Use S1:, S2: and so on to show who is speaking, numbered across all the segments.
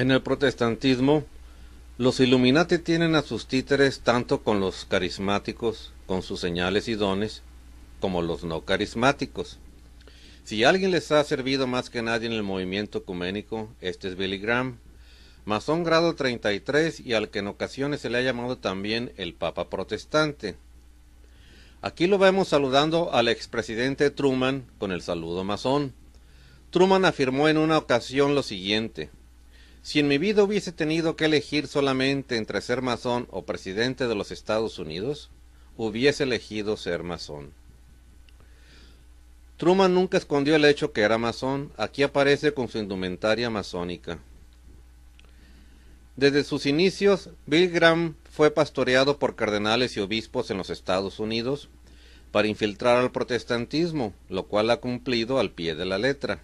S1: En el protestantismo, los Illuminati tienen a sus títeres tanto con los carismáticos, con sus señales y dones, como los no carismáticos. Si alguien les ha servido más que nadie en el movimiento ecuménico, este es Billy Graham, masón grado 33 y al que en ocasiones se le ha llamado también el Papa Protestante. Aquí lo vemos saludando al expresidente Truman con el saludo masón. Truman afirmó en una ocasión lo siguiente: si en mi vida hubiese tenido que elegir solamente entre ser masón o presidente de los Estados Unidos, hubiese elegido ser masón. Truman nunca escondió el hecho que era masón. Aquí aparece con su indumentaria masónica. Desde sus inicios, Billy Graham fue pastoreado por cardenales y obispos en los Estados Unidos para infiltrar al protestantismo, lo cual ha cumplido al pie de la letra.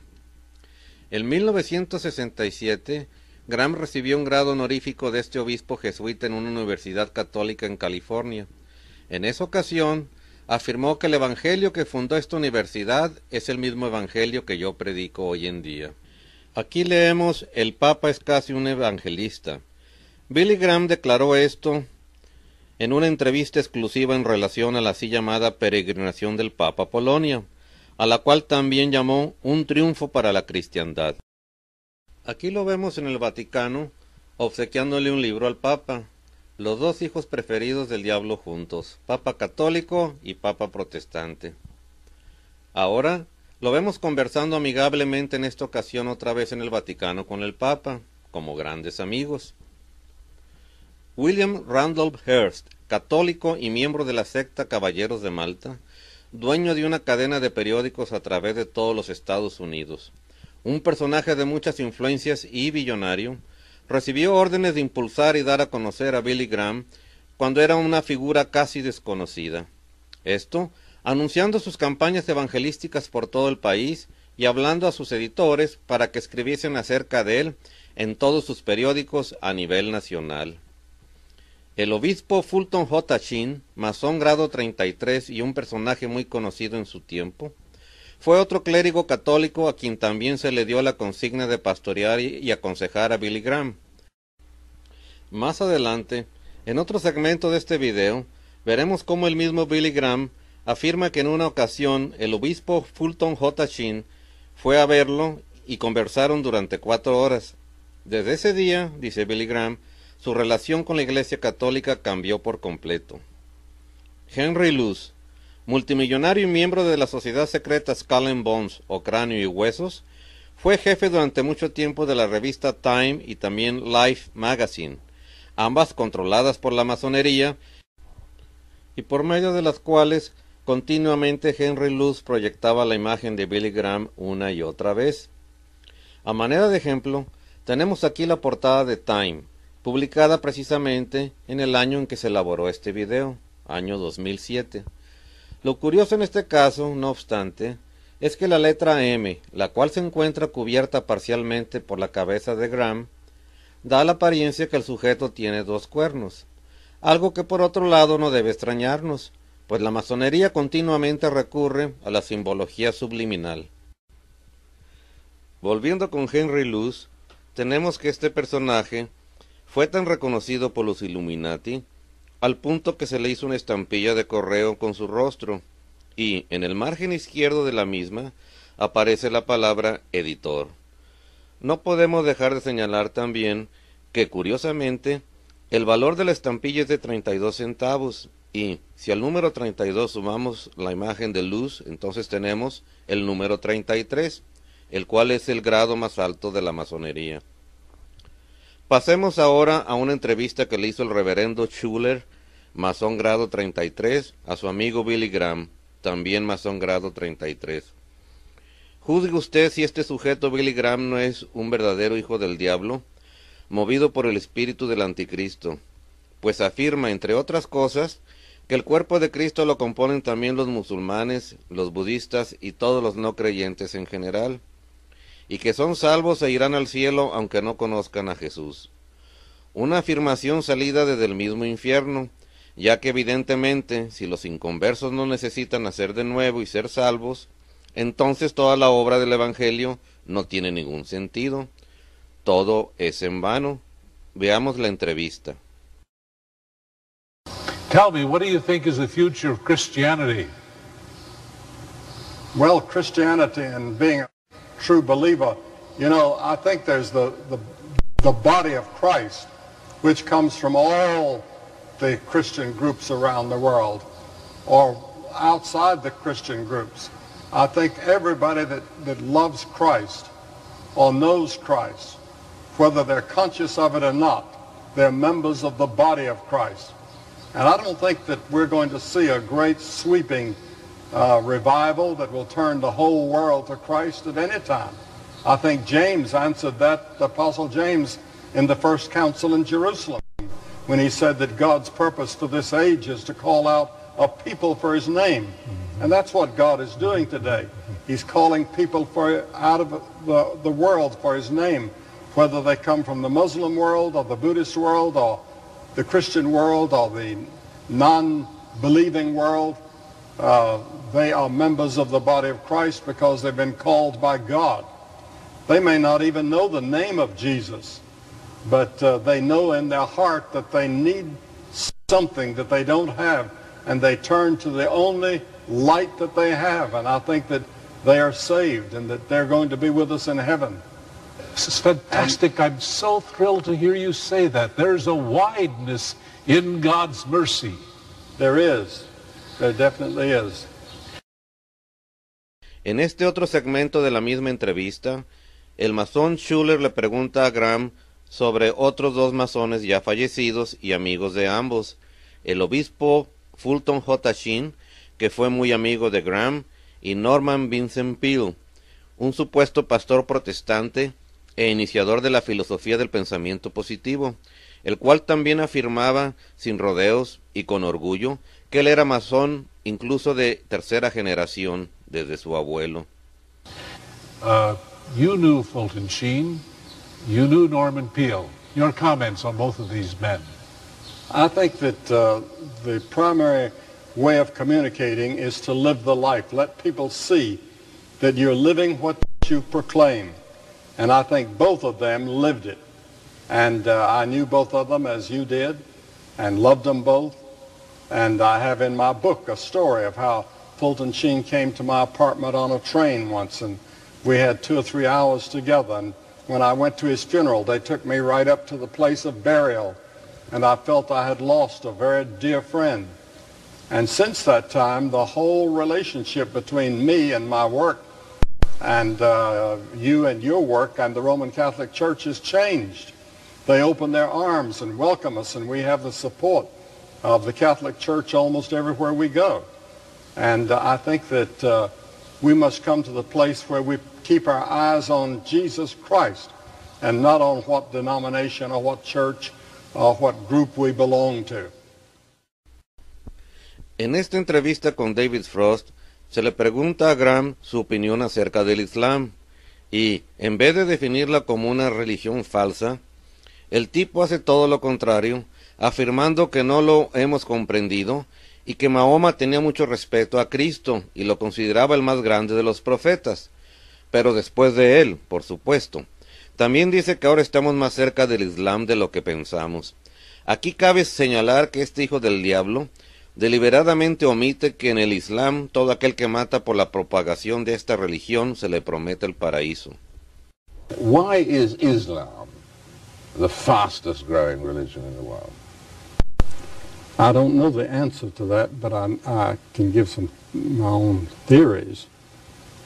S1: En 1967, Graham recibió un grado honorífico de este obispo jesuita en una universidad católica en California. En esa ocasión, afirmó que el evangelio que fundó esta universidad es el mismo evangelio que yo predico hoy en día. Aquí leemos: el Papa es casi un evangelista. Billy Graham declaró esto en una entrevista exclusiva en relación a la así llamada peregrinación del Papa a Polonia, a la cual también llamó un triunfo para la cristiandad. Aquí lo vemos en el Vaticano, obsequiándole un libro al Papa, los dos hijos preferidos del diablo juntos, Papa católico y Papa protestante. Ahora lo vemos conversando amigablemente en esta ocasión otra vez en el Vaticano con el Papa, como grandes amigos. William Randolph Hearst, católico y miembro de la secta Caballeros de Malta, dueño de una cadena de periódicos a través de todos los Estados Unidos, un personaje de muchas influencias y billonario, recibió órdenes de impulsar y dar a conocer a Billy Graham cuando era una figura casi desconocida. Esto anunciando sus campañas evangelísticas por todo el país y hablando a sus editores para que escribiesen acerca de él en todos sus periódicos a nivel nacional. El obispo Fulton J. Sheen, masón grado 33 y un personaje muy conocido en su tiempo, fue otro clérigo católico a quien también se le dio la consigna de pastorear y aconsejar a Billy Graham. Más adelante, en otro segmento de este video, veremos cómo el mismo Billy Graham afirma que en una ocasión el obispo Fulton J. Sheen fue a verlo y conversaron durante 4 horas. Desde ese día, dice Billy Graham, su relación con la Iglesia Católica cambió por completo. Henry Luce, multimillonario y miembro de la sociedad secreta Skull and Bones o Cráneo y Huesos, fue jefe durante mucho tiempo de la revista Time y también Life Magazine, ambas controladas por la masonería y por medio de las cuales continuamente Henry Luce proyectaba la imagen de Billy Graham una y otra vez. A manera de ejemplo, tenemos aquí la portada de Time, publicada precisamente en el año en que se elaboró este video, año 2007. Lo curioso en este caso, no obstante, es que la letra M, la cual se encuentra cubierta parcialmente por la cabeza de Graham, da la apariencia que el sujeto tiene 2 cuernos, algo que por otro lado no debe extrañarnos, pues la masonería continuamente recurre a la simbología subliminal. Volviendo con Henry Luce, tenemos que este personaje fue tan reconocido por los Illuminati al punto que se le hizo una estampilla de correo con su rostro, y en el margen izquierdo de la misma aparece la palabra editor. No podemos dejar de señalar también que, curiosamente, el valor de la estampilla es de 32 centavos, y si al número 32 sumamos la imagen de luz, entonces tenemos el número 33, el cual es el grado más alto de la masonería. Pasemos ahora a una entrevista que le hizo el reverendo Schuller, masón grado 33, a su amigo Billy Graham, también masón grado 33. Juzgue usted si este sujeto Billy Graham no es un verdadero hijo del diablo, movido por el espíritu del anticristo, pues afirma, entre otras cosas, que el cuerpo de Cristo lo componen también los musulmanes, los budistas y todos los no creyentes en general, y que son salvos e irán al cielo aunque no conozcan a Jesús. Una afirmación salida desde el mismo infierno, ya que evidentemente, si los inconversos no necesitan nacer de nuevo y ser salvos, entonces toda la obra del Evangelio no tiene ningún sentido. todo es en vano. Veamos la entrevista.
S2: Tell me, what do you think is the future of Christianity?
S3: Well, Christianity and being a true believer, you know, I think there's the body of Christ, which comes from all the Christian groups around the world, or outside the Christian groups. I think everybody that loves Christ or knows Christ, whether they're conscious of it or not, they're members of the body of Christ. And I don't think that we're going to see a great sweeping revival that will turn the whole world to Christ at any time. I think James answered that, the Apostle James, in the first council in Jerusalem, when he said that God's purpose for this age is to call out a people for his name. And that's what God is doing today. He's calling people out of the world for his name, whether they come from the Muslim world or the Buddhist world or the Christian world or the non-believing world. They are members of the body of Christ because they've been called by God. They may not even know the name of Jesus, but they know in their heart that they need something that they don't have, and they turn to the only light that they have, and I think that they are saved and that they're going to be with us in heaven.
S2: This is fantastic. I'm so thrilled to hear you say that. There's a wideness in God's mercy.
S3: There is. There definitely is.
S1: En este otro segmento de la misma entrevista, el masón Schuller le pregunta a Graham sobre otros dos masones ya fallecidos y amigos de ambos, el obispo Fulton J. Sheen, que fue muy amigo de Graham, y Norman Vincent Peale, un supuesto pastor protestante e iniciador de la filosofía del pensamiento positivo, el cual también afirmaba, sin rodeos y con orgullo, que él era masón incluso de tercera generación desde su abuelo.
S2: You knew Fulton Sheen, you knew Norman Peale. Your comments on both of these men?
S3: I think that the primary way of communicating is to live the life. Let people see that you're living what you proclaim. And I think both of them lived it. And I knew both of them as you did and loved them both. And I have in my book a story of how Fulton Sheen came to my apartment on a train once, and we had 2 or 3 hours together. And when I went to his funeral, they took me right up to the place of burial, and I felt I had lost a very dear friend. And since that time, the whole relationship between me and my work and you and your work and the Roman Catholic Church has changed. They open their arms and welcome us, and we have the support of the Catholic Church almost everywhere we go. And I think that we must come to the place where we keep our eyes on Jesus Christ and not on what denomination or what church or what group we belong to.
S1: En esta entrevista con David Frost, se le pregunta a Graham su opinión acerca del Islam, y, en vez de definirla como una religión falsa, el tipo hace todo lo contrario, afirmando que no lo hemos comprendido y que Mahoma tenía mucho respeto a Cristo y lo consideraba el más grande de los profetas, pero después de él, por supuesto. También dice que ahora estamos más cerca del Islam de lo que pensamos. Aquí cabe señalar que este hijo del diablo deliberadamente omite que en el Islam todo aquel que mata por la propagación de esta religión se le promete el paraíso.
S4: Why is Islam the fastest growing religion in the world?
S3: I don't know the answer to that, but I can give some my own theories.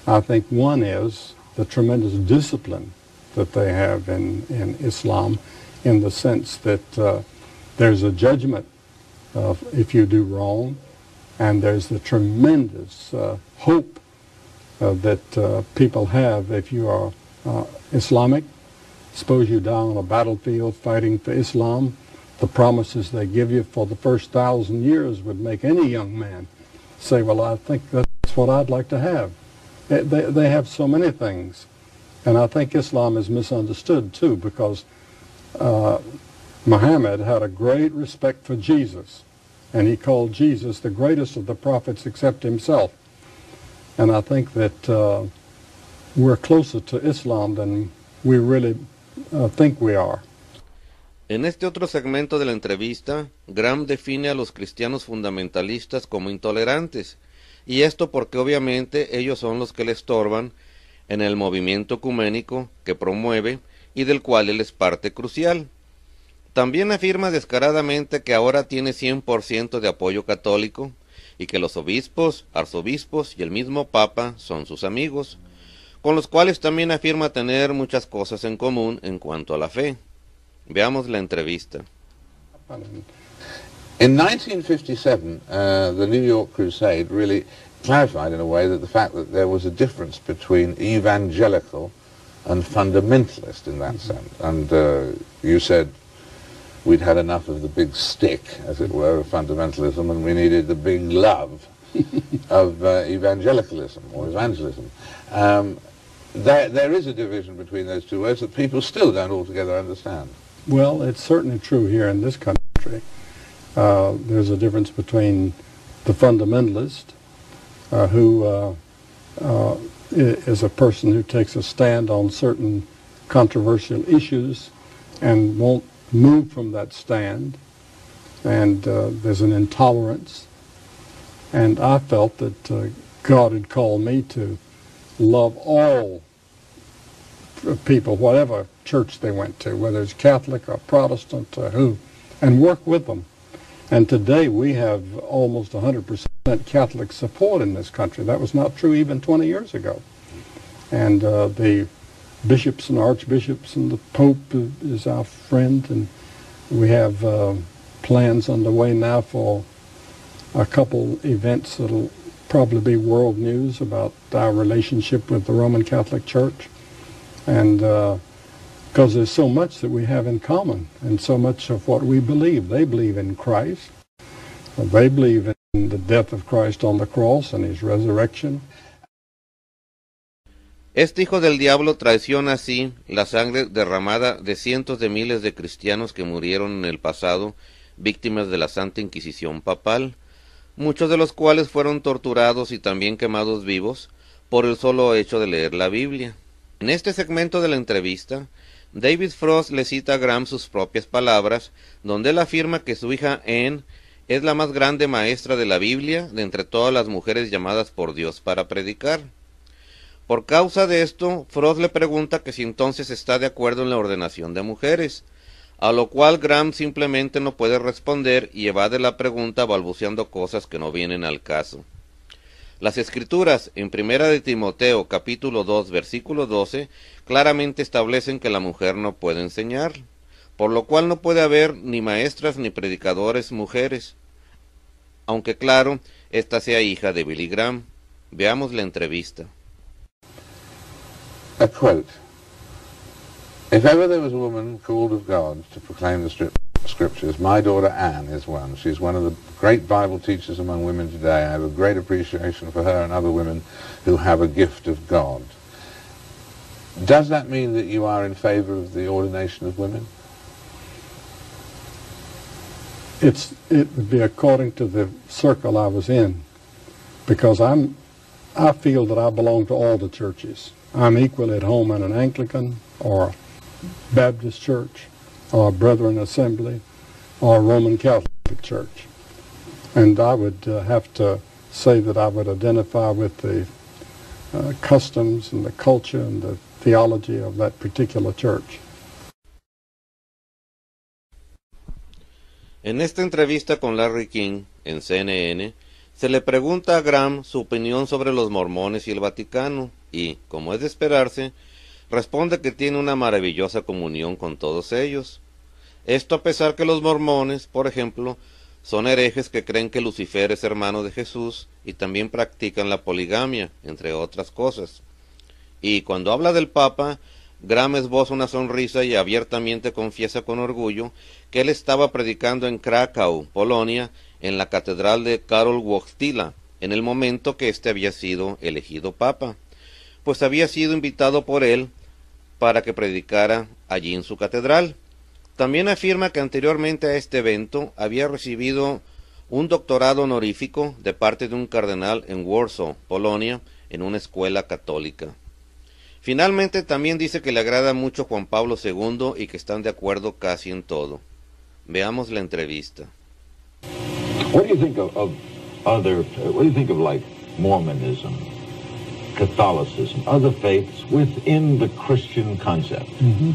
S3: I think one is the tremendous discipline that they have in Islam, in the sense that there's a judgment if you do wrong, and there's the tremendous hope that people have if you are Islamic. Suppose you die on a battlefield fighting for Islam, the promises they give you for the first 1,000 years would make any young man say, well, I think that's what I'd like to have. They have so many things. And I think Islam is misunderstood too, because Muhammad had a great respect for Jesus, and he called Jesus the greatest of the prophets except himself. And I think that we're closer to Islam than we really think we are.
S1: En este otro segmento de la entrevista, Graham define a los cristianos fundamentalistas como intolerantes, y esto porque obviamente ellos son los que le estorban en el movimiento ecuménico que promueve y del cual él es parte crucial. También afirma descaradamente que ahora tiene 100% de apoyo católico y que los obispos, arzobispos y el mismo Papa son sus amigos, con los cuales también afirma tener muchas cosas en común en cuanto a la fe. Veamos la entrevista.
S4: In 1957, the New York Crusade really clarified in a way that the fact that there was a difference between evangelical and fundamentalist in that sense. And you said we'd had enough of the big stick, as it were, of fundamentalism, and we needed the big love of evangelicalism or evangelism. There is a division between those two words that people still don't altogether understand.
S3: Well, it's certainly true here in this country. There's a difference between the fundamentalist, who is a person who takes a stand on certain controversial issues and won't move from that stand, and there's an intolerance. And I felt that God had called me to love all people, whatever church they went to, whether it's Catholic or Protestant or who, and work with them. And today we have almost 100% Catholic support in this country. That was not true even 20 years ago. And the bishops and archbishops and the Pope is our friend, and we have plans underway now for a couple events that'll probably be world news about our relationship with the Roman Catholic Church. And because there's so much that we have in common and so much of what we believe. They believe in Christ. They believe in the death of Christ on the cross and his resurrection.
S1: Este hijo del diablo traiciona así la sangre derramada de cientos de miles de cristianos que murieron en el pasado, víctimas de la Santa Inquisición papal, muchos de los cuales fueron torturados y también quemados vivos por el solo hecho de leer la Biblia. En este segmento de la entrevista, David Frost le cita a Graham sus propias palabras, donde él afirma que su hija Anne es la más grande maestra de la Biblia de entre todas las mujeres llamadas por Dios para predicar. Por causa de esto, Frost le pregunta que si entonces está de acuerdo en la ordenación de mujeres, a lo cual Graham simplemente no puede responder y evade la pregunta balbuceando cosas que no vienen al caso. Las Escrituras, en 1 de Timoteo, capítulo 2, versículo 12, claramente establecen que la mujer no puede enseñar, por lo cual no puede haber ni maestras ni predicadores mujeres, aunque claro, esta sea hija de Billy Graham. Veamos la entrevista.
S4: A quote. If ever there was a woman called of God to proclaim the Scriptures, my daughter Anne is one. She's one of the great Bible teachers among women today. I have a great appreciation for her and other women who have a gift of God. Does that mean that you are in favor of the ordination of women?
S3: It would be according to the circle I was in, because I feel that I belong to all the churches. I'm equally at home in an Anglican or Baptist church or Brethren Assembly or Roman Catholic Church. And I would have to say that I would identify with the customs and the culture and the theology of that particular church.
S1: En esta entrevista con Larry King, en CNN, se le pregunta a Graham su opinión sobre los mormones y el Vaticano, y, como es de esperarse, responde que tiene una maravillosa comunión con todos ellos. Esto a pesar que los mormones, por ejemplo, son herejes que creen que Lucifer es hermano de Jesús y también practican la poligamia, entre otras cosas. Y cuando habla del Papa, Graham esboza una sonrisa y abiertamente confiesa con orgullo que él estaba predicando en Krakow, Polonia, en la catedral de Karol Wojtyla, en el momento que éste había sido elegido Papa, pues había sido invitado por él para que predicara allí en su catedral. También afirma que anteriormente a este evento había recibido un doctorado honorífico de parte de un cardenal en Warsaw, Polonia, en una escuela católica. Finalmente también dice que le agrada mucho Juan Pablo II y que están de acuerdo casi en todo. Veamos la entrevista.
S5: What do you think of what do you think of like Mormonism, Catholicism, other faiths within the Christian concept?
S3: Mm-hmm.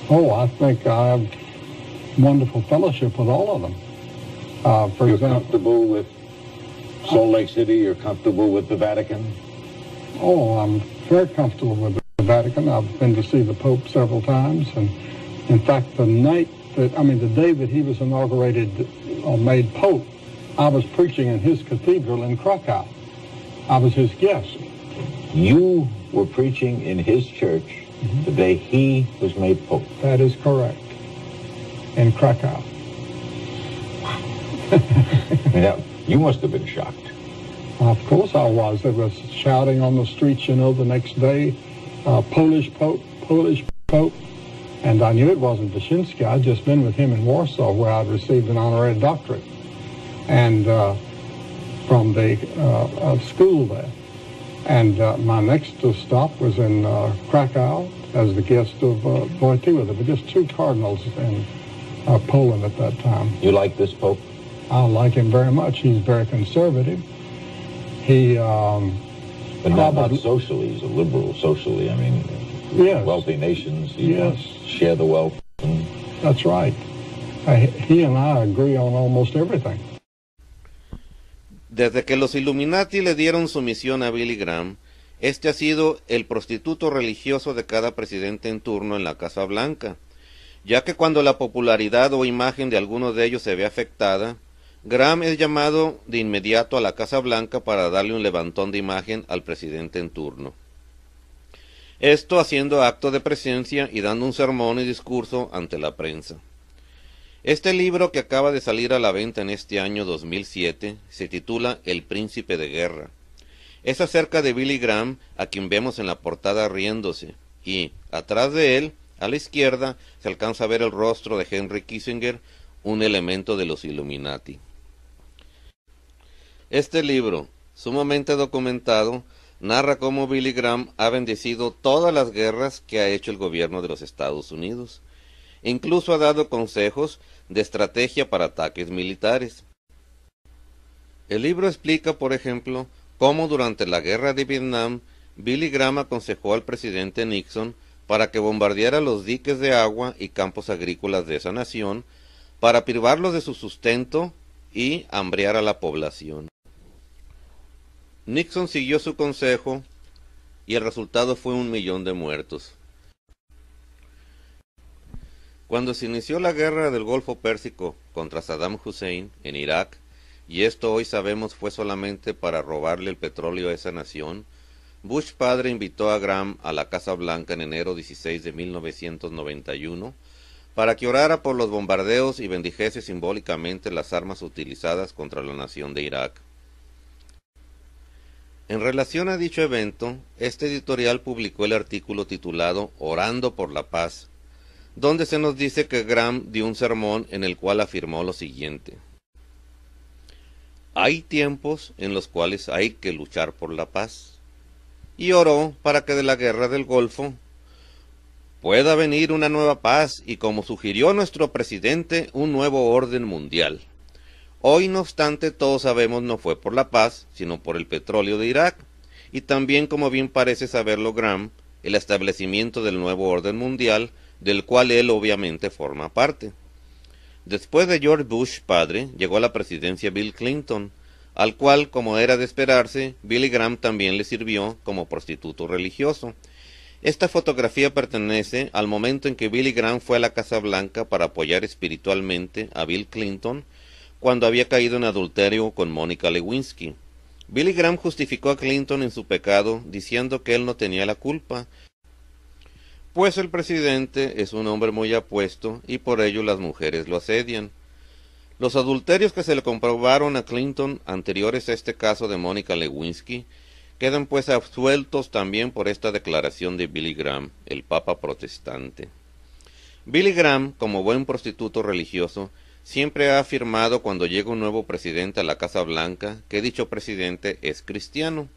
S3: Oh, I think I have wonderful fellowship with all of them. For
S5: You're
S3: example,
S5: comfortable with Salt Lake City? You're comfortable with the Vatican?
S3: oh, I'm very comfortable with the Vatican. I've been to see the Pope several times, and in fact, the day that he was inaugurated or made Pope, I was preaching in his cathedral in Krakow. I was his guest.
S5: You were preaching in his church the day he was made Pope.
S3: That is correct. In Krakow.
S5: Now, you must have been shocked.
S3: Of course I was. There was shouting on the streets, the next day, Polish Pope, Polish Pope. And I knew it wasn't Wyszynski. I'd just been with him in Warsaw, where I'd received an honorary doctorate. And from the school there. And my next stop was in Krakow as the guest of Wojtyła. There were just two cardinals in Poland at that time.
S5: You like this Pope?
S3: I like him very much. He's very conservative. He,
S5: But not socially. He's a liberal socially. I mean,
S3: yes,
S5: wealthy nations, he
S3: Yes.
S5: wants to share the wealth. And
S3: that's right. He and I agree on almost everything.
S1: Desde que los Illuminati le dieron su misión a Billy Graham, este ha sido el prostituto religioso de cada presidente en turno en la Casa Blanca, ya que cuando la popularidad o imagen de alguno de ellos se ve afectada, Graham es llamado de inmediato a la Casa Blanca para darle un levantón de imagen al presidente en turno. Esto haciendo acto de presencia y dando un sermón y discurso ante la prensa. Este libro, que acaba de salir a la venta en este año 2007, se titula El Príncipe de Guerra. Es acerca de Billy Graham, a quien vemos en la portada riéndose, y, atrás de él, a la izquierda, se alcanza a ver el rostro de Henry Kissinger, un elemento de los Illuminati. Este libro, sumamente documentado, narra cómo Billy Graham ha bendecido todas las guerras que ha hecho el gobierno de los Estados Unidos. Incluso ha dado consejos de estrategia para ataques militares. El libro explica, por ejemplo, cómo durante la guerra de Vietnam, Billy Graham aconsejó al presidente Nixon para que bombardeara los diques de agua y campos agrícolas de esa nación, para privarlos de su sustento y hambrear a la población. Nixon siguió su consejo y el resultado fue 1 millón de muertos. Cuando se inició la guerra del Golfo Pérsico contra Saddam Hussein en Irak, y esto hoy sabemos fue solamente para robarle el petróleo a esa nación, Bush padre invitó a Graham a la Casa Blanca en enero 16 de 1991 para que orara por los bombardeos y bendijese simbólicamente las armas utilizadas contra la nación de Irak. En relación a dicho evento, este editorial publicó el artículo titulado Orando por la Paz, donde se nos dice que Graham dio un sermón en el cual afirmó lo siguiente: hay tiempos en los cuales hay que luchar por la paz, y oró para que de la guerra del Golfo pueda venir una nueva paz y, como sugirió nuestro presidente, un nuevo orden mundial. Hoy, no obstante, todos sabemos no fue por la paz, sino por el petróleo de Irak, y también, como bien parece saberlo Graham, el establecimiento del nuevo orden mundial, del cual él obviamente forma parte. Después de George Bush padre, llegó a la presidencia Bill Clinton, al cual, como era de esperarse, Billy Graham también le sirvió como prostituto religioso. Esta fotografía pertenece al momento en que Billy Graham fue a la Casa Blanca para apoyar espiritualmente a Bill Clinton, cuando había caído en adulterio con Mónica Lewinsky. Billy Graham justificó a Clinton en su pecado, diciendo que él no tenía la culpa, pues el presidente es un hombre muy apuesto y por ello las mujeres lo asedian. Los adulterios que se le comprobaron a Clinton anteriores a este caso de Mónica Lewinsky quedan pues absueltos también por esta declaración de Billy Graham, el papa protestante. Billy Graham, como buen prostituto religioso, siempre ha afirmado cuando llega un nuevo presidente a la Casa Blanca que dicho presidente es cristiano.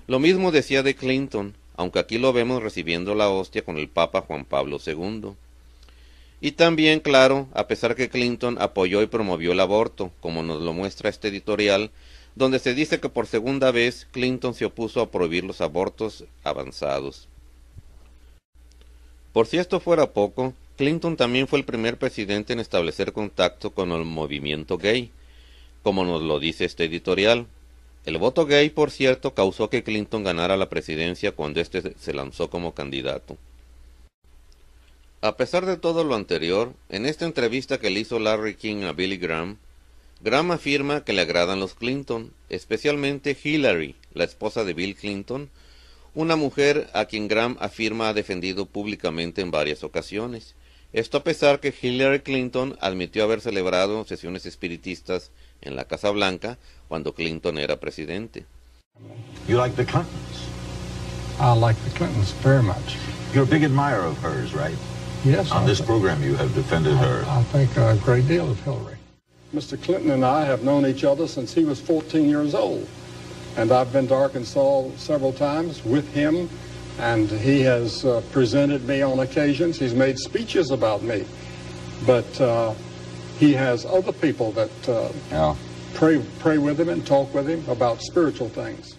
S1: Lo mismo decía de Clinton, aunque aquí lo vemos recibiendo la hostia con el Papa Juan Pablo II. Y también, claro, a pesar que Clinton apoyó y promovió el aborto, como nos lo muestra este editorial, donde se dice que por segunda vez Clinton se opuso a prohibir los abortos avanzados. Por si esto fuera poco, Clinton también fue el primer presidente en establecer contacto con el movimiento gay, como nos lo dice este editorial. El voto gay, por cierto, causó que Clinton ganara la presidencia cuando éste se lanzó como candidato. A pesar de todo lo anterior, en esta entrevista que le hizo Larry King a Billy Graham, Graham afirma que le agradan los Clinton, especialmente Hillary, la esposa de Bill Clinton, una mujer a quien Graham afirma ha defendido públicamente en varias ocasiones. Esto a pesar que Hillary Clinton admitió haber celebrado sesiones espiritistas en la Casa Blanca cuando Clinton era presidente.
S5: You like the Clintons?
S3: I like the Clintons very much.
S5: You're a big admirer of hers, right?
S3: Yes.
S5: On this program you have defended her.
S3: I think a great deal of Hillary. Mr. Clinton and I have known each other since he was 14 years old. And I've been to Arkansas several times with him, and he has presented me on occasions. He's made speeches about me. But he has other people that pray with him and talk with him about spiritual things.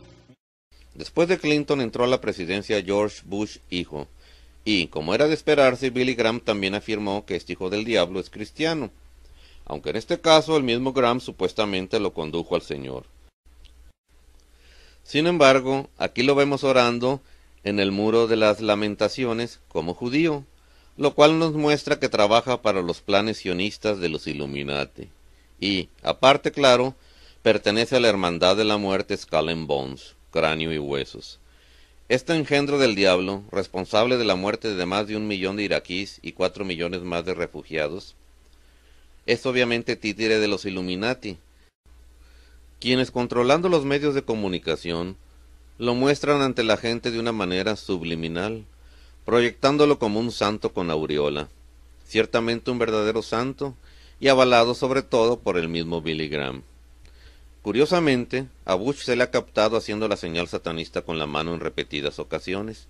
S1: Después de Clinton entró a la presidencia George Bush hijo, y, como era de esperarse, Billy Graham también afirmó que este hijo del diablo es cristiano, aunque en este caso el mismo Graham supuestamente lo condujo al Señor. Sin embargo, aquí lo vemos orando en el Muro de las Lamentaciones como judío, lo cual nos muestra que trabaja para los planes sionistas de los Illuminati, y, aparte claro, pertenece a la Hermandad de la Muerte Skull and Bones, cráneo y huesos. Este engendro del diablo, responsable de la muerte de más de 1 millón de iraquíes y 4 millones más de refugiados, es obviamente títere de los Illuminati, quienes controlando los medios de comunicación, lo muestran ante la gente de una manera subliminal, proyectándolo como un santo con aureola, ciertamente un verdadero santo, y avalado sobre todo por el mismo Billy Graham. Curiosamente, a Bush se le ha captado haciendo la señal satanista con la mano en repetidas ocasiones,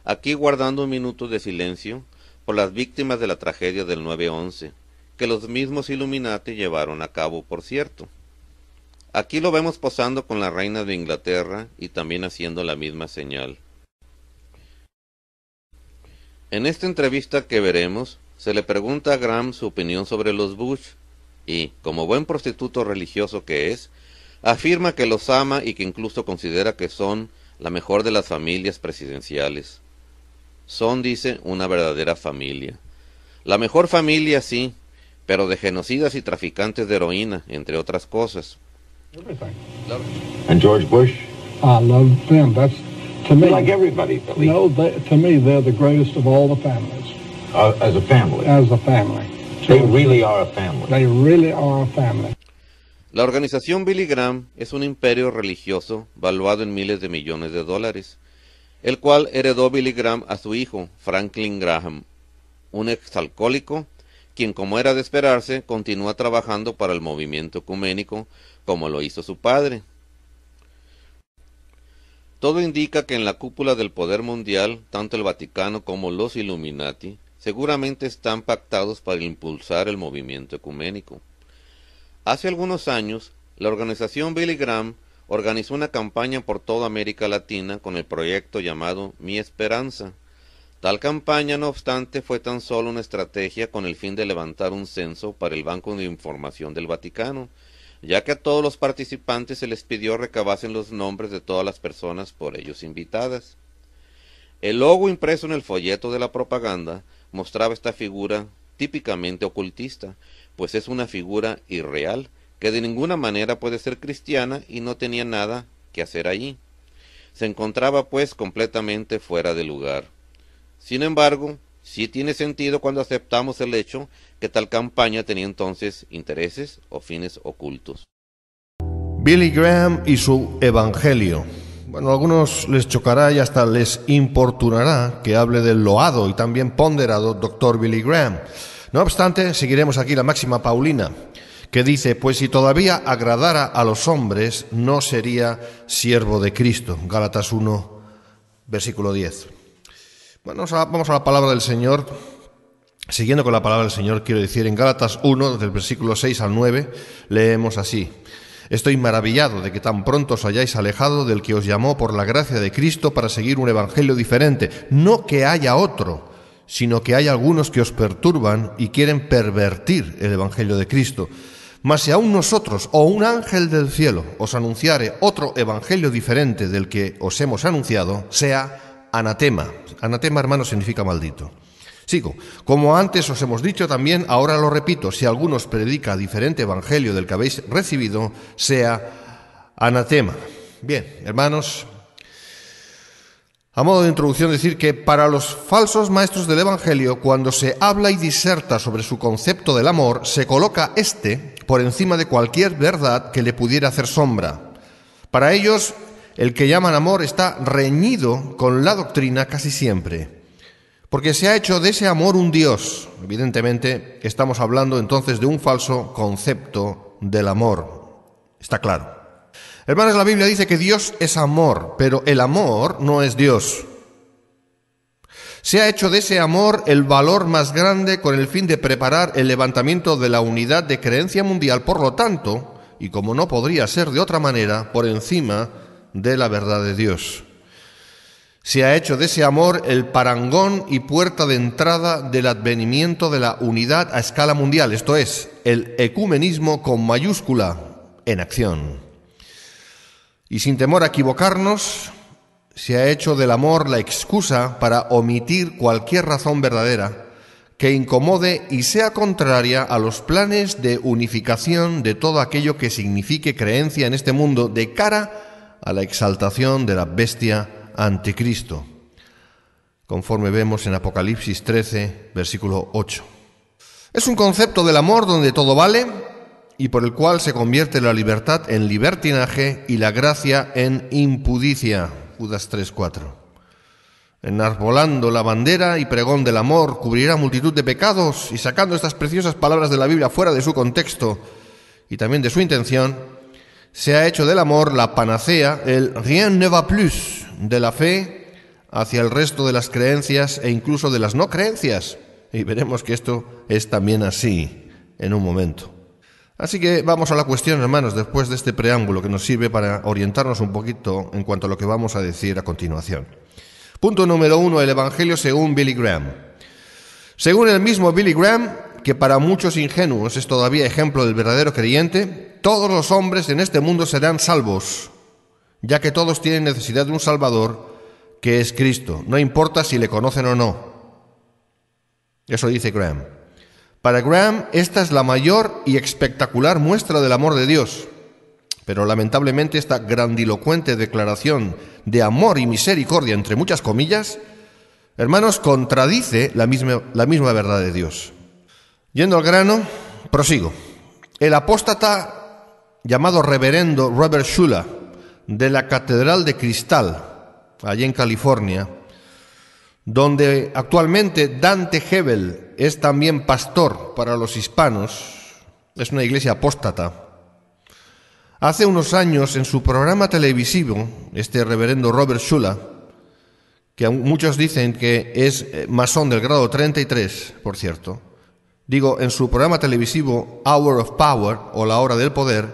S1: aquí guardando un minuto de silencio por las víctimas de la tragedia del 9/11, que los mismos Illuminati llevaron a cabo, por cierto. Aquí lo vemos posando con la reina de Inglaterra y también haciendo la misma señal. En esta entrevista que veremos, se le pregunta a Graham su opinión sobre los Bush, y, como buen prostituto religioso que es, afirma que los ama y que incluso considera que son la mejor de las familias presidenciales. Son, dice, una verdadera familia. La mejor familia, sí, pero de genocidas y traficantes de heroína, entre otras cosas.
S5: And George Bush?
S3: I love them. That's, to me,
S5: like everybody, Billy.
S3: No, to me, they're the greatest of all the families.
S5: As a family?
S3: As a family.
S5: They really are a family.
S3: They really are a family.
S1: La organización Billy Graham es un imperio religioso valuado en miles de millones de dólares, el cual heredó Billy Graham a su hijo, Franklin Graham, un exalcohólico, quien, como era de esperarse, continúa trabajando para el movimiento ecuménico, como lo hizo su padre. Todo indica que en la cúpula del poder mundial, tanto el Vaticano como los Illuminati, seguramente están pactados para impulsar el movimiento ecuménico. Hace algunos años, la organización Billy Graham organizó una campaña por toda América Latina con el proyecto llamado Mi Esperanza. Tal campaña, no obstante, fue tan solo una estrategia con el fin de levantar un censo para el Banco de Información del Vaticano, ya que a todos los participantes se les pidió recabasen los nombres de todas las personas por ellos invitadas. El logo impreso en el folleto de la propaganda mostraba esta figura típicamente ocultista, pues es una figura irreal, que de ninguna manera puede ser cristiana y no tenía nada que hacer allí. Se encontraba pues completamente fuera de lugar. Sin embargo, sí tiene sentido cuando aceptamos el hecho que tal campaña tenía entonces intereses o fines ocultos.
S6: Billy Graham y su evangelio. Bueno, a algunos les chocará y hasta les importunará que hable del loado y también ponderado Dr. Billy Graham. No obstante, seguiremos aquí la máxima paulina, que dice, pues si todavía agradara a los hombres, no sería siervo de Cristo. Gálatas 1, versículo 10. Bueno, vamos a la palabra del Señor. Siguiendo con la palabra del Señor, quiero decir, en Gálatas 1, del versículo 6 al 9, leemos así: Estoy maravillado de que tan pronto os hayáis alejado del que os llamó por la gracia de Cristo para seguir un evangelio diferente. No que haya otro, sino que hay algunos que os perturban y quieren pervertir el evangelio de Cristo. Mas si aún nosotros o un ángel del cielo os anunciare otro evangelio diferente del que os hemos anunciado, sea anatema. Anatema, hermano, significa maldito. Sigo. Como antes os hemos dicho también, ahora lo repito, si alguno os predica diferente evangelio del que habéis recibido, sea anatema. Bien, hermanos, a modo de introducción decir que para los falsos maestros del evangelio, cuando se habla y diserta sobre su concepto del amor, se coloca por encima de cualquier verdad que le pudiera hacer sombra. Para ellos, el que llaman amor está reñido con la doctrina casi siempre, porque se ha hecho de ese amor un Dios. Evidentemente, estamos hablando entonces de un falso concepto del amor. Está claro. Hermanos, la Biblia dice que Dios es amor, pero el amor no es Dios. Se ha hecho de ese amor el valor más grande con el fin de preparar el levantamiento de la unidad de creencia mundial, por lo tanto, y como no podría ser de otra manera, por encima de la verdad de Dios. Se ha hecho de ese amor el parangón y puerta de entrada del advenimiento de la unidad a escala mundial, esto es, el ecumenismo con mayúscula en acción. Y sin temor a equivocarnos, se ha hecho del amor la excusa para omitir cualquier razón verdadera que incomode y sea contraria a los planes de unificación de todo aquello que signifique creencia en este mundo de cara a la exaltación de la bestia anticristo, conforme vemos en Apocalipsis 13, versículo 8. Es un concepto del amor donde todo vale y por el cual se convierte la libertad en libertinaje y la gracia en impudicia. Judas 3:4. Enarbolando la bandera y pregón del amor, cubrirá multitud de pecados, y sacando estas preciosas palabras de la Biblia fuera de su contexto y también de su intención, se ha hecho del amor la panacea, el rien ne va plus de la fe hacia el resto de las creencias e incluso de las no creencias. Y veremos que esto es también así en un momento. Así que vamos a la cuestión, hermanos, después de este preámbulo que nos sirve para orientarnos un poquito en cuanto a lo que vamos a decir a continuación. Punto número 1, el Evangelio según Billy Graham. Según el mismo Billy Graham, que para muchos ingenuos es todavía ejemplo del verdadero creyente, todos los hombres en este mundo serán salvos, ya que todos tienen necesidad de un Salvador, que es Cristo, no importa si le conocen o no. Eso dice Graham. Para Graham, esta es la mayor y espectacular muestra del amor de Dios. Pero lamentablemente esta grandilocuente declaración de amor y misericordia, entre muchas comillas, hermanos, contradice la misma verdad de Dios. Yendo al grano, prosigo. El apóstata llamado reverendo Robert Schuller, de la Catedral de Cristal, allí en California, donde actualmente Dante Hebel es también pastor para los hispanos, es una iglesia apóstata. Hace unos años, en su programa televisivo, este reverendo Robert Schuller, que muchos dicen que es masón del grado 33, por cierto, en su programa televisivo Hour of Power, o La Hora del Poder,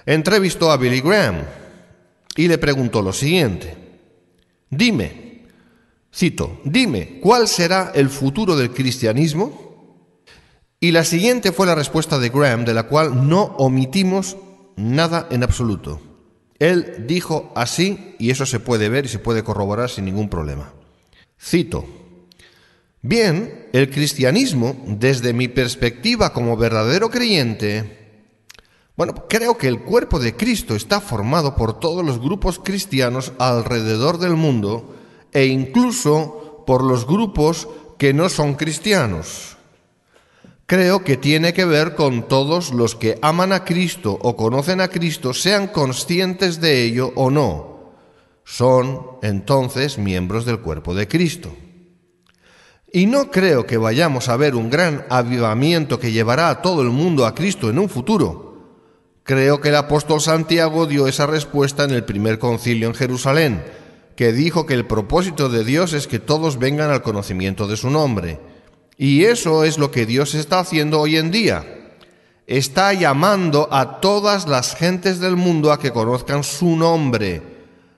S6: entrevistó a Billy Graham y le preguntó lo siguiente: dime, cito, dime, ¿cuál será el futuro del cristianismo? Y la siguiente fue la respuesta de Graham, de la cual no omitimos nada en absoluto. Él dijo así, y eso se puede ver y se puede corroborar sin ningún problema. Cito: bien, el cristianismo, desde mi perspectiva como verdadero creyente, creo que el cuerpo de Cristo está formado por todos los grupos cristianos alrededor del mundo e incluso por los grupos que no son cristianos. Creo que tiene que ver con todos los que aman a Cristo o conocen a Cristo, sean conscientes de ello o no. Son, entonces, miembros del cuerpo de Cristo. Y no creo que vayamos a ver un gran avivamiento que llevará a todo el mundo a Cristo en un futuro. Creo que el apóstol Santiago dio esa respuesta en el primer concilio en Jerusalén. que dijo que el propósito de Dios es que todos vengan al conocimiento de su nombre. Y eso es lo que Dios está haciendo hoy en día. Está llamando a todas las gentes del mundo a que conozcan su nombre.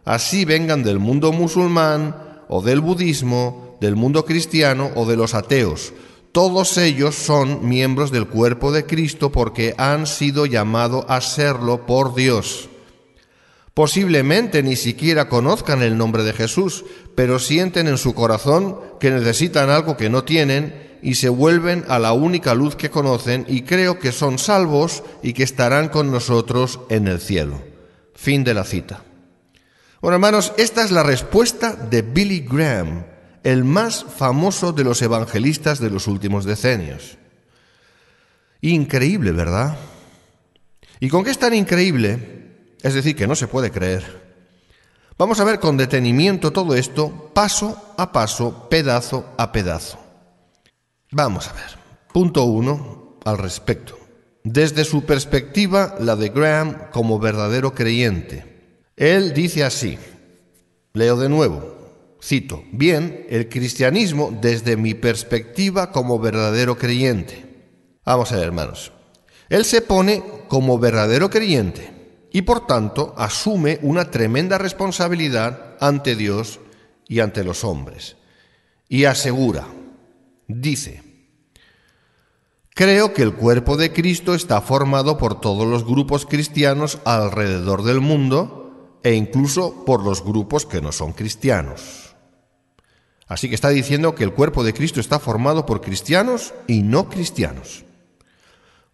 S6: Así vengan del mundo musulmán o del budismo, del mundo cristiano o de los ateos. Todos ellos son miembros del cuerpo de Cristo porque han sido llamados a serlo por Dios. Posiblemente ni siquiera conozcan el nombre de Jesús, pero sienten en su corazón que necesitan algo que no tienen y se vuelven a la única luz que conocen y creo que son salvos y que estarán con nosotros en el cielo. Fin de la cita. Bueno, hermanos, esta es la respuesta de Billy Graham, el más famoso de los evangelistas de los últimos decenios. Increíble, ¿verdad? ¿Y con qué es tan increíble? Es decir, que no se puede creer. Vamos a ver con detenimiento todo esto, paso a paso, pedazo a pedazo. Vamos a ver. Punto 1 al respecto. Desde su perspectiva, la de Graham como verdadero creyente. Él dice así, leo de nuevo. Cito, bien, el cristianismo desde mi perspectiva como verdadero creyente. Vamos a ver, hermanos. Él se pone como verdadero creyente y por tanto asume una tremenda responsabilidad ante Dios y ante los hombres. Y asegura, dice, creo que el cuerpo de Cristo está formado por todos los grupos cristianos alrededor del mundo e incluso por los grupos que no son cristianos. Así que está diciendo que el cuerpo de Cristo está formado por cristianos y no cristianos.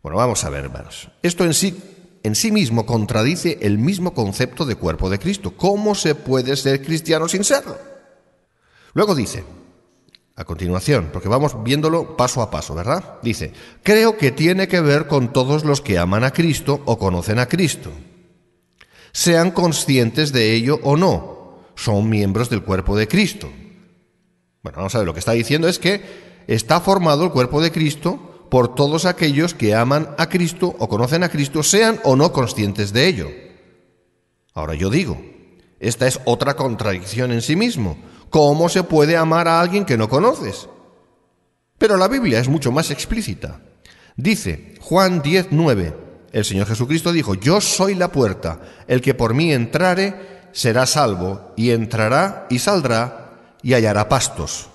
S6: Bueno, vamos a ver, hermanos. Esto en sí mismo contradice el mismo concepto de cuerpo de Cristo. ¿Cómo se puede ser cristiano sin serlo? Luego dice, a continuación, porque vamos viéndolo paso a paso, ¿verdad? Dice, creo que tiene que ver con todos los que aman a Cristo o conocen a Cristo. Sean conscientes de ello o no, son miembros del cuerpo de Cristo. Bueno, vamos a ver, lo que está diciendo es que está formado el cuerpo de Cristo por todos aquellos que aman a Cristo o conocen a Cristo, sean o no conscientes de ello. Ahora yo digo, esta es otra contradicción en sí mismo. ¿Cómo se puede amar a alguien que no conoces? Pero la Biblia es mucho más explícita. Dice, Juan 10:9, el Señor Jesucristo dijo, yo soy la puerta, el que por mí entrare será salvo, y entrará y saldrá y hallará pastos.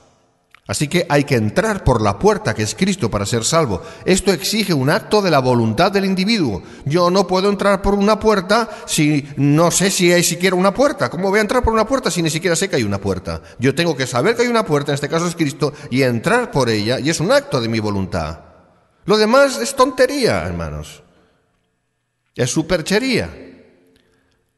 S6: Así que hay que entrar por la puerta que es Cristo para ser salvo. Esto exige un acto de la voluntad del individuo. Yo no puedo entrar por una puerta si no sé si hay siquiera una puerta. ¿Cómo voy a entrar por una puerta si ni siquiera sé que hay una puerta? Yo tengo que saber que hay una puerta, en este caso es Cristo, y entrar por ella, y es un acto de mi voluntad. Lo demás es tontería, hermanos. Es superchería.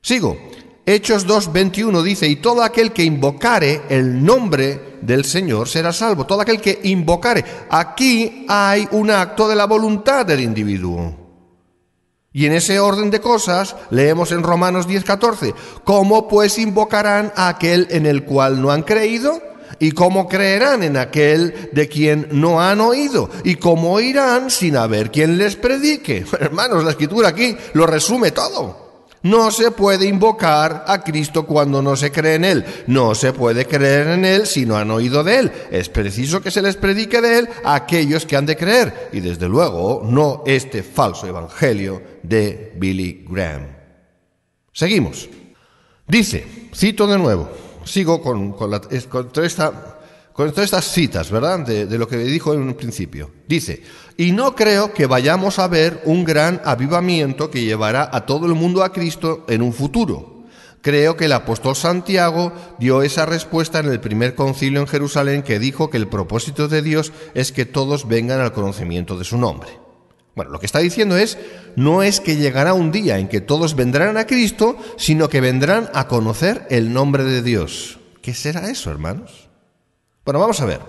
S6: Sigo. Hechos 2:21 dice, y todo aquel que invocare el nombre del Señor será salvo. Todo aquel que invocare. Aquí hay un acto de la voluntad del individuo. Y en ese orden de cosas, leemos en Romanos 10:14, ¿cómo pues invocarán a aquel en el cual no han creído? ¿Y cómo creerán en aquel de quien no han oído? ¿Y cómo oirán sin haber quien les predique? Hermanos, la Escritura aquí lo resume todo. No se puede invocar a Cristo cuando no se cree en Él. No se puede creer en Él si no han oído de Él. Es preciso que se les predique de Él a aquellos que han de creer. Y desde luego, no este falso evangelio de Billy Graham. Seguimos. Dice, cito de nuevo, sigo con todas estas citas, ¿verdad? De lo que dijo en un principio. Dice, y no creo que vayamos a ver un gran avivamiento que llevará a todo el mundo a Cristo en un futuro. Creo que el apóstol Santiago dio esa respuesta en el primer concilio en Jerusalén, que dijo que el propósito de Dios es que todos vengan al conocimiento de su nombre. Bueno, lo que está diciendo no es que llegará un día en que todos vendrán a Cristo, sino que vendrán a conocer el nombre de Dios. ¿Qué será eso, hermanos? Bueno, vamos a ver.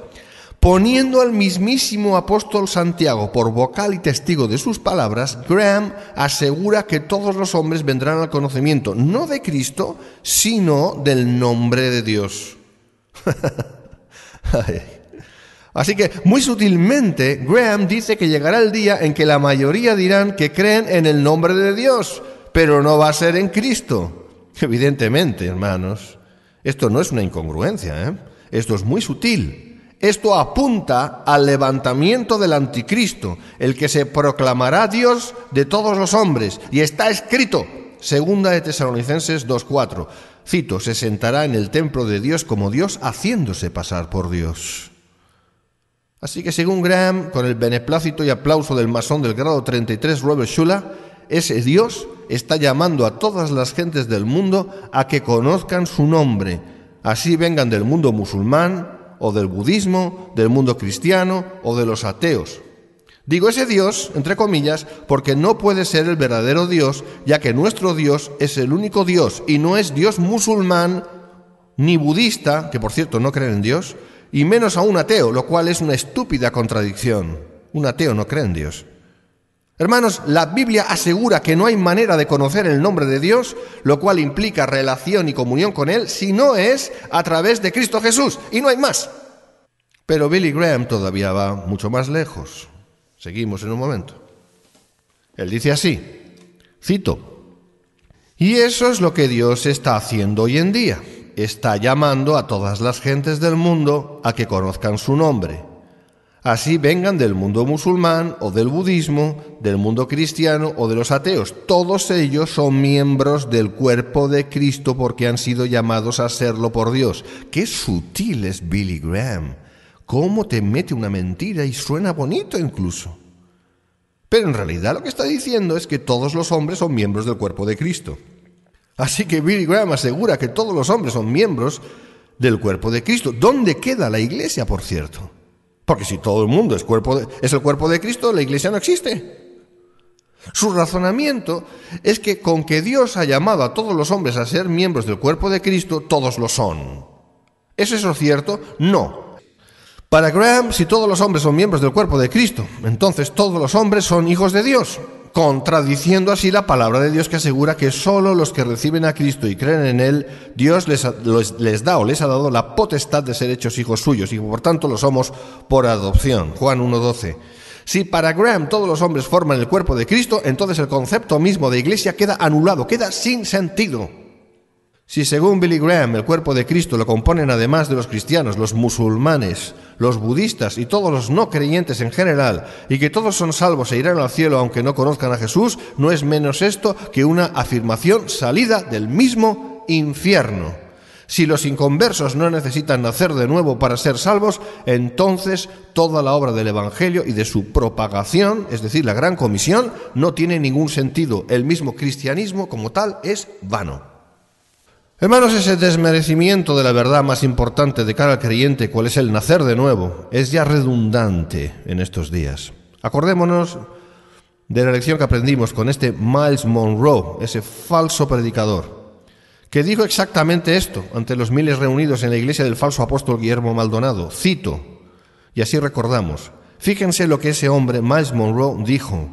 S6: Poniendo al mismísimo apóstol Santiago por vocal y testigo de sus palabras, Graham asegura que todos los hombres vendrán al conocimiento, no de Cristo, sino del nombre de Dios. Así que, muy sutilmente, Graham dice que llegará el día en que la mayoría dirán que creen en el nombre de Dios, pero no va a ser en Cristo. Evidentemente, hermanos, Esto no es una incongruencia, ¿eh? Esto es muy sutil. Esto apunta al levantamiento del anticristo, el que se proclamará Dios de todos los hombres. Y está escrito, 2 de Tesalonicenses 2:4. Cito, se sentará en el templo de Dios como Dios, haciéndose pasar por Dios. Así que según Graham, con el beneplácito y aplauso del masón del grado 33 Robert Schuller, ese Dios está llamando a todas las gentes del mundo a que conozcan su nombre, así vengan del mundo musulmán, o del budismo, del mundo cristiano o de los ateos. Digo ese Dios, entre comillas, porque no puede ser el verdadero Dios, ya que nuestro Dios es el único Dios y no es Dios musulmán ni budista, que por cierto no creen en Dios, y menos aún ateo, lo cual es una estúpida contradicción. Un ateo no cree en Dios. Hermanos, la Biblia asegura que no hay manera de conocer el nombre de Dios, lo cual implica relación y comunión con Él, si no es a través de Cristo Jesús, y no hay más. Pero Billy Graham todavía va mucho más lejos. Seguimos en un momento. Él dice así, cito, y eso es lo que Dios está haciendo hoy en día. Está llamando a todas las gentes del mundo a que conozcan su nombre. Así vengan del mundo musulmán o del budismo, del mundo cristiano o de los ateos. Todos ellos son miembros del cuerpo de Cristo porque han sido llamados a serlo por Dios. ¡Qué sutil es Billy Graham! ¿Cómo te mete una mentira y suena bonito incluso? Pero en realidad lo que está diciendo es que todos los hombres son miembros del cuerpo de Cristo. Así que Billy Graham asegura que todos los hombres son miembros del cuerpo de Cristo. ¿Dónde queda la iglesia, por cierto? Porque si todo el mundo es el cuerpo de Cristo, la iglesia no existe. Su razonamiento es que con que Dios ha llamado a todos los hombres a ser miembros del cuerpo de Cristo, todos lo son. ¿Es eso cierto? No. Para Graham, si todos los hombres son miembros del cuerpo de Cristo, entonces todos los hombres son hijos de Dios, contradiciendo así la palabra de Dios que asegura que solo los que reciben a Cristo y creen en Él, Dios les da o les ha dado la potestad de ser hechos hijos suyos y por tanto lo somos por adopción. Juan 1:12. Si para Graham todos los hombres forman el cuerpo de Cristo, entonces el concepto mismo de iglesia queda anulado, queda sin sentido. Si según Billy Graham el cuerpo de Cristo lo componen además de los cristianos, los musulmanes, los budistas y todos los no creyentes en general, y que todos son salvos e irán al cielo aunque no conozcan a Jesús, no es menos esto que una afirmación salida del mismo infierno. Si los inconversos no necesitan nacer de nuevo para ser salvos, entonces toda la obra del Evangelio y de su propagación, es decir, la Gran Comisión, no tiene ningún sentido. El mismo cristianismo como tal es vano. Hermanos, ese desmerecimiento de la verdad más importante de cara al creyente, cuál es el nacer de nuevo, es ya redundante en estos días. Acordémonos de la lección que aprendimos con este Myles Monroe, ese falso predicador, que dijo exactamente esto ante los miles reunidos en la iglesia del falso apóstol Guillermo Maldonado. Cito, y así recordamos. Fíjense lo que ese hombre, Myles Monroe, dijo.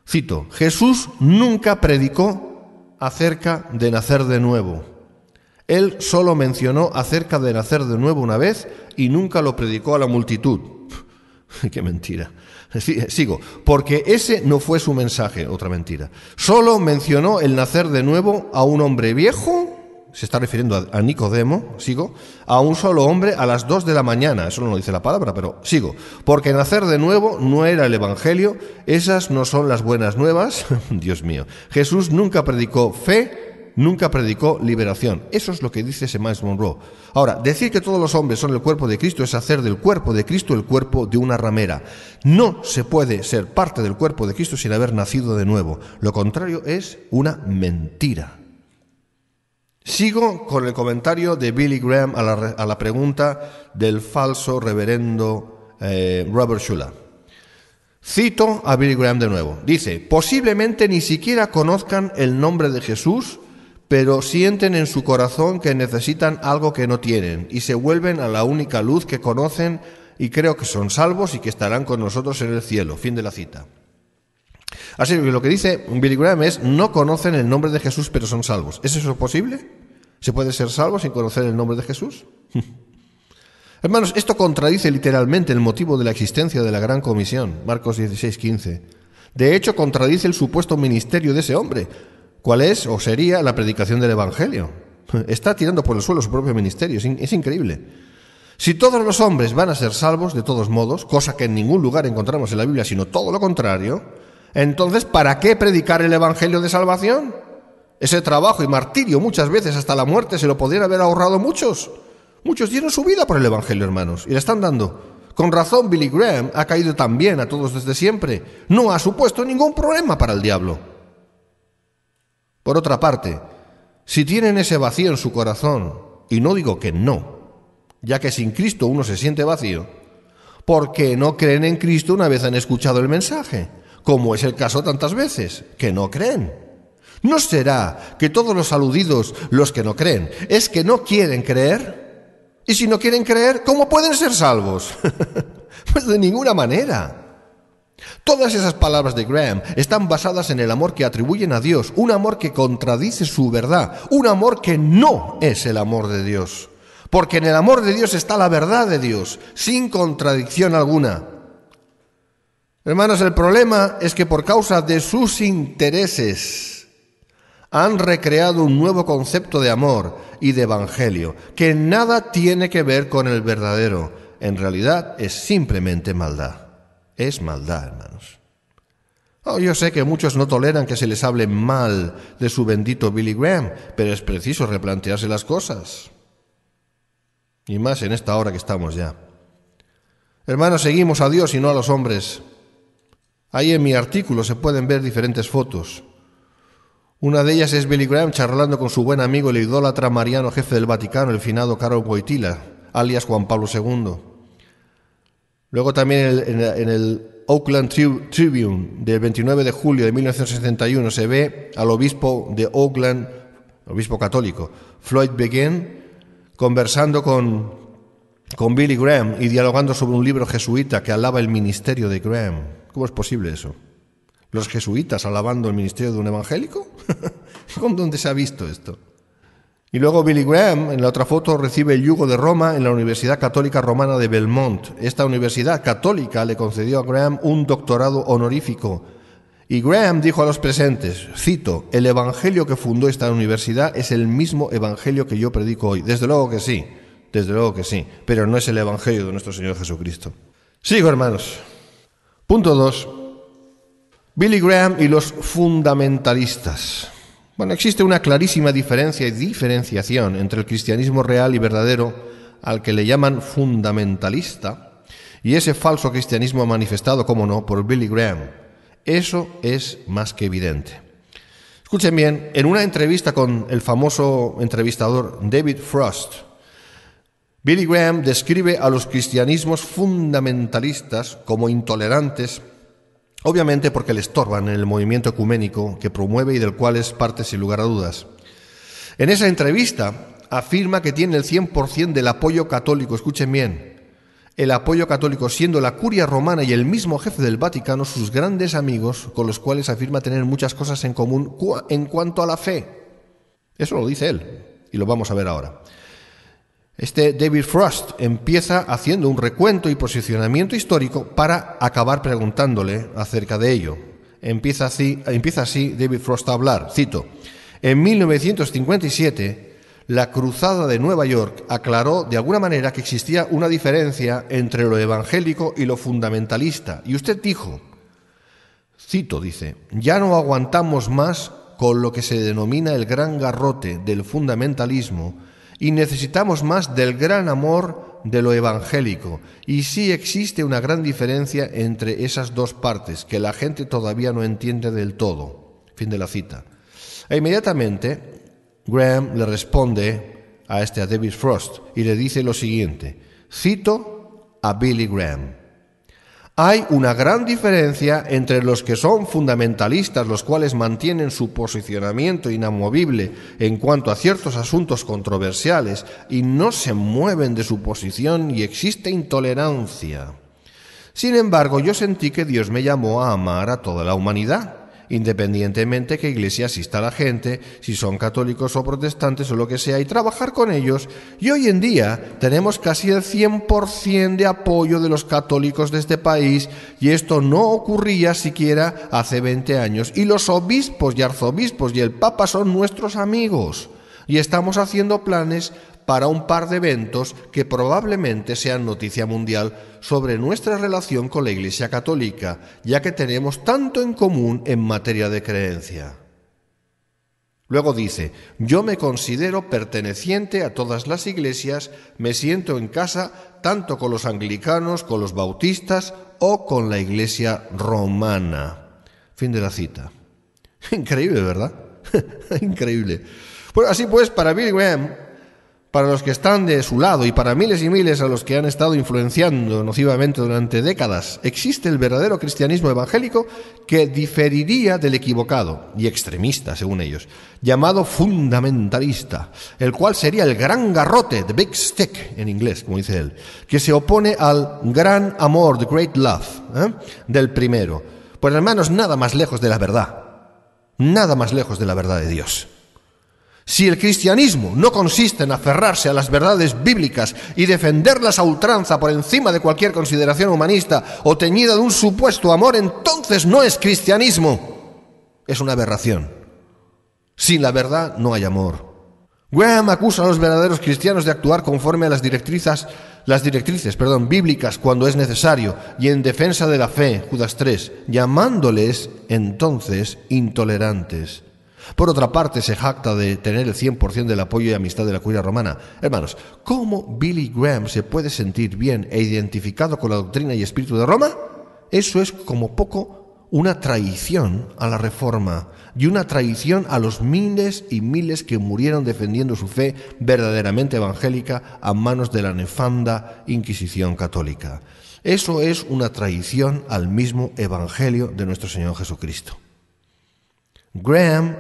S6: Cito, Jesús nunca predicó acerca de nacer de nuevo. Él solo mencionó acerca de nacer de nuevo una vez y nunca lo predicó a la multitud. ¡Qué mentira! Sigo, porque ese no fue su mensaje, otra mentira. Solo mencionó el nacer de nuevo a un hombre viejo, se está refiriendo a Nicodemo, sigo, a un solo hombre a las 2 de la mañana, eso no lo dice la palabra, pero sigo, porque nacer de nuevo no era el Evangelio, esas no son las buenas nuevas, Dios mío. Jesús nunca predicó fe, nunca predicó liberación. Eso es lo que dice ese Myles Monroe. Ahora, decir que todos los hombres son el cuerpo de Cristo es hacer del cuerpo de Cristo el cuerpo de una ramera. No se puede ser parte del cuerpo de Cristo sin haber nacido de nuevo. Lo contrario es una mentira. Sigo con el comentario de Billy Graham a la pregunta del falso reverendo Robert Schuller. Cito a Billy Graham de nuevo. Dice, posiblemente ni siquiera conozcan el nombre de Jesús, pero sienten en su corazón que necesitan algo que no tienen y se vuelven a la única luz que conocen y creo que son salvos y que estarán con nosotros en el cielo. Fin de la cita. Así que lo que dice Billy Graham es, no conocen el nombre de Jesús, pero son salvos. ¿Es eso posible? ¿Se puede ser salvo sin conocer el nombre de Jesús? Hermanos, esto contradice literalmente el motivo de la existencia de la Gran Comisión, Marcos 16:15. De hecho, contradice el supuesto ministerio de ese hombre. ¿Cuál es o sería la predicación del Evangelio? Está tirando por el suelo su propio ministerio, es increíble. Si todos los hombres van a ser salvos, de todos modos, cosa que en ningún lugar encontramos en la Biblia, sino todo lo contrario, entonces, ¿para qué predicar el evangelio de salvación? Ese trabajo y martirio, muchas veces hasta la muerte, se lo podrían haber ahorrado muchos. Muchos dieron su vida por el evangelio, hermanos, y le están dando. Con razón, Billy Graham ha caído tan bien a todos desde siempre. No ha supuesto ningún problema para el diablo. Por otra parte, si tienen ese vacío en su corazón, y no digo que no, ya que sin Cristo uno se siente vacío, ¿por qué no creen en Cristo una vez han escuchado el mensaje? Como es el caso tantas veces, que no creen. ¿No será que todos los aludidos, los que no creen, es que no quieren creer? Y si no quieren creer, ¿cómo pueden ser salvos? Pues de ninguna manera. Todas esas palabras de Graham están basadas en el amor que atribuyen a Dios, un amor que contradice su verdad, un amor que no es el amor de Dios. Porque en el amor de Dios está la verdad de Dios, sin contradicción alguna. Hermanos, el problema es que por causa de sus intereses han recreado un nuevo concepto de amor y de evangelio, que nada tiene que ver con el verdadero. En realidad es simplemente maldad. Es maldad, hermanos. Yo sé que muchos no toleran que se les hable mal de su bendito Billy Graham, pero es preciso replantearse las cosas. Y más en esta hora que estamos ya. Hermanos, seguimos a Dios y no a los hombres. Ahí en mi artículo se pueden ver diferentes fotos. Una de ellas es Billy Graham charlando con su buen amigo el idólatra mariano jefe del Vaticano, el finado Karol Wojtyla, alias Juan Pablo II. Luego también en el Oakland Tribune del 29 de julio de 1971 se ve al obispo de Oakland, obispo católico, Floyd Begin, conversando con Billy Graham y dialogando sobre un libro jesuita que alaba el ministerio de Graham. ¿Cómo es posible eso? ¿Los jesuitas alabando el ministerio de un evangélico? ¿Dónde se ha visto esto? Y luego Billy Graham, en la otra foto, recibe el yugo de Roma en la Universidad Católica Romana de Belmont. Esta universidad católica le concedió a Graham un doctorado honorífico. Y Graham dijo a los presentes, cito, «El evangelio que fundó esta universidad es el mismo evangelio que yo predico hoy». Desde luego que sí, pero no es el evangelio de nuestro Señor Jesucristo. Sigo, hermanos. Punto 2. Billy Graham y los fundamentalistas. Bueno, existe una clarísima diferencia y diferenciación entre el cristianismo real y verdadero, al que le llaman fundamentalista, y ese falso cristianismo manifestado, como no, por Billy Graham. Eso es más que evidente. Escuchen bien, en una entrevista con el famoso entrevistador David Frost, Billy Graham describe a los cristianismos fundamentalistas como intolerantes, obviamente porque le estorban en el movimiento ecuménico que promueve y del cual es parte sin lugar a dudas. En esa entrevista afirma que tiene el 100% del apoyo católico, escuchen bien, el apoyo católico, siendo la curia romana y el mismo jefe del Vaticano sus grandes amigos, con los cuales afirma tener muchas cosas en común en cuanto a la fe. Eso lo dice él, y lo vamos a ver ahora. Este David Frost empieza haciendo un recuento y posicionamiento histórico para acabar preguntándole acerca de ello. Empieza así David Frost a hablar, cito, «En 1957, la Cruzada de Nueva York aclaró de alguna manera que existía una diferencia entre lo evangélico y lo fundamentalista. Y usted dijo, cito, dice, ya no aguantamos más con lo que se denomina el gran garrote del fundamentalismo y necesitamos más del gran amor de lo evangélico. Y sí existe una gran diferencia entre esas dos partes que la gente todavía no entiende del todo». Fin de la cita. E inmediatamente Graham le responde a David Frost y le dice lo siguiente, cito a Billy Graham. Hay una gran diferencia entre los que son fundamentalistas, los cuales mantienen su posicionamiento inamovible en cuanto a ciertos asuntos controversiales y no se mueven de su posición y existe intolerancia. Sin embargo, yo sentí que Dios me llamó a amar a toda la humanidad, independientemente que iglesia asista a la gente, si son católicos o protestantes o lo que sea, y trabajar con ellos. Y hoy en día tenemos casi el 100% de apoyo de los católicos de este país, y esto no ocurría siquiera hace 20 años. Y los obispos y arzobispos y el Papa son nuestros amigos. y estamos haciendo planes para un par de eventos que probablemente sean noticia mundial sobre nuestra relación con la Iglesia Católica, ya que tenemos tanto en común en materia de creencia. Luego dice, yo me considero perteneciente a todas las iglesias, me siento en casa tanto con los anglicanos, con los bautistas o con la Iglesia romana. Fin de la cita. Increíble, ¿verdad? Increíble. Bueno, así pues, para Billy Graham, para los que están de su lado y para miles y miles a los que han estado influenciando nocivamente durante décadas, existe el verdadero cristianismo evangélico que diferiría del equivocado y extremista, según ellos, llamado fundamentalista, el cual sería el gran garrote, the big stick en inglés, como dice él, que se opone al gran amor, the great love, del primero. Pues hermanos, nada más lejos de la verdad, nada más lejos de la verdad de Dios. Si el cristianismo no consiste en aferrarse a las verdades bíblicas y defenderlas a ultranza por encima de cualquier consideración humanista o teñida de un supuesto amor, entonces no es cristianismo. Es una aberración. Sin la verdad no hay amor. Graham acusa a los verdaderos cristianos de actuar conforme a las directrices bíblicas cuando es necesario y en defensa de la fe, Judas 3, llamándoles entonces intolerantes. Por otra parte, se jacta de tener el 100% del apoyo y amistad de la curia romana. Hermanos, ¿cómo Billy Graham se puede sentir bien e identificado con la doctrina y espíritu de Roma? Eso es como poco una traición a la Reforma y una traición a los miles y miles que murieron defendiendo su fe verdaderamente evangélica a manos de la nefanda Inquisición católica. Eso es una traición al mismo evangelio de nuestro Señor Jesucristo. Graham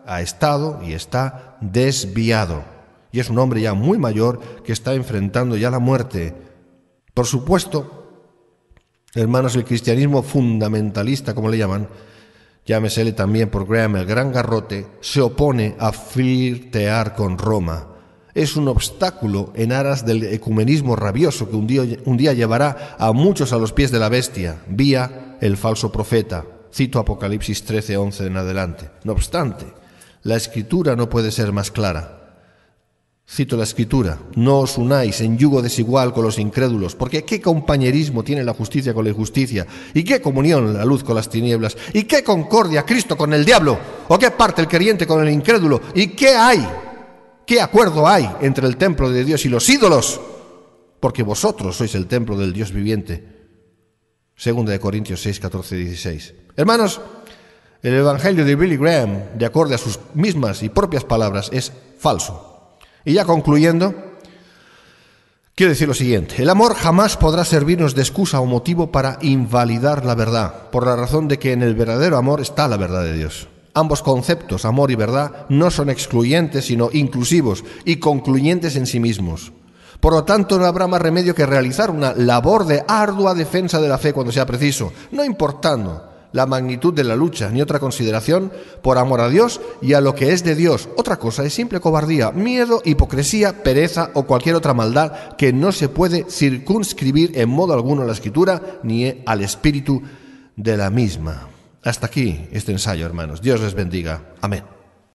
S6: ha estado y está desviado, y es un hombre ya muy mayor que está enfrentando ya la muerte. Por supuesto, hermanos, el cristianismo fundamentalista, como le llaman, llámesele también por Graham el gran garrote, se opone a flirtear con Roma. Es un obstáculo en aras del ecumenismo rabioso que un día llevará a muchos a los pies de la bestia, vía el falso profeta. Cito Apocalipsis 13:11 en adelante. No obstante, la Escritura no puede ser más clara. Cito la Escritura: no os unáis en yugo desigual con los incrédulos, porque ¿qué compañerismo tiene la justicia con la injusticia? ¿Y qué comunión la luz con las tinieblas? ¿Y qué concordia Cristo con el diablo? ¿O qué parte el creyente con el incrédulo? ¿Y qué hay? ¿Qué acuerdo hay entre el templo de Dios y los ídolos? Porque vosotros sois el templo del Dios viviente. 2 Corintios 6, 14 y 16. Hermanos, el evangelio de Billy Graham, de acuerdo a sus mismas y propias palabras, es falso. Y ya concluyendo, quiero decir lo siguiente: el amor jamás podrá servirnos de excusa o motivo para invalidar la verdad, por la razón de que en el verdadero amor está la verdad de Dios. Ambos conceptos, amor y verdad, no son excluyentes, sino inclusivos y concluyentes en sí mismos. Por lo tanto, no habrá más remedio que realizar una labor de ardua defensa de la fe cuando sea preciso, no importando la magnitud de la lucha ni otra consideración, por amor a Dios y a lo que es de Dios. Otra cosa es simple cobardía, miedo, hipocresía, pereza o cualquier otra maldad que no se puede circunscribir en modo alguno a la Escritura ni al espíritu de la misma. Hasta aquí este ensayo, hermanos. Dios les bendiga. Amén.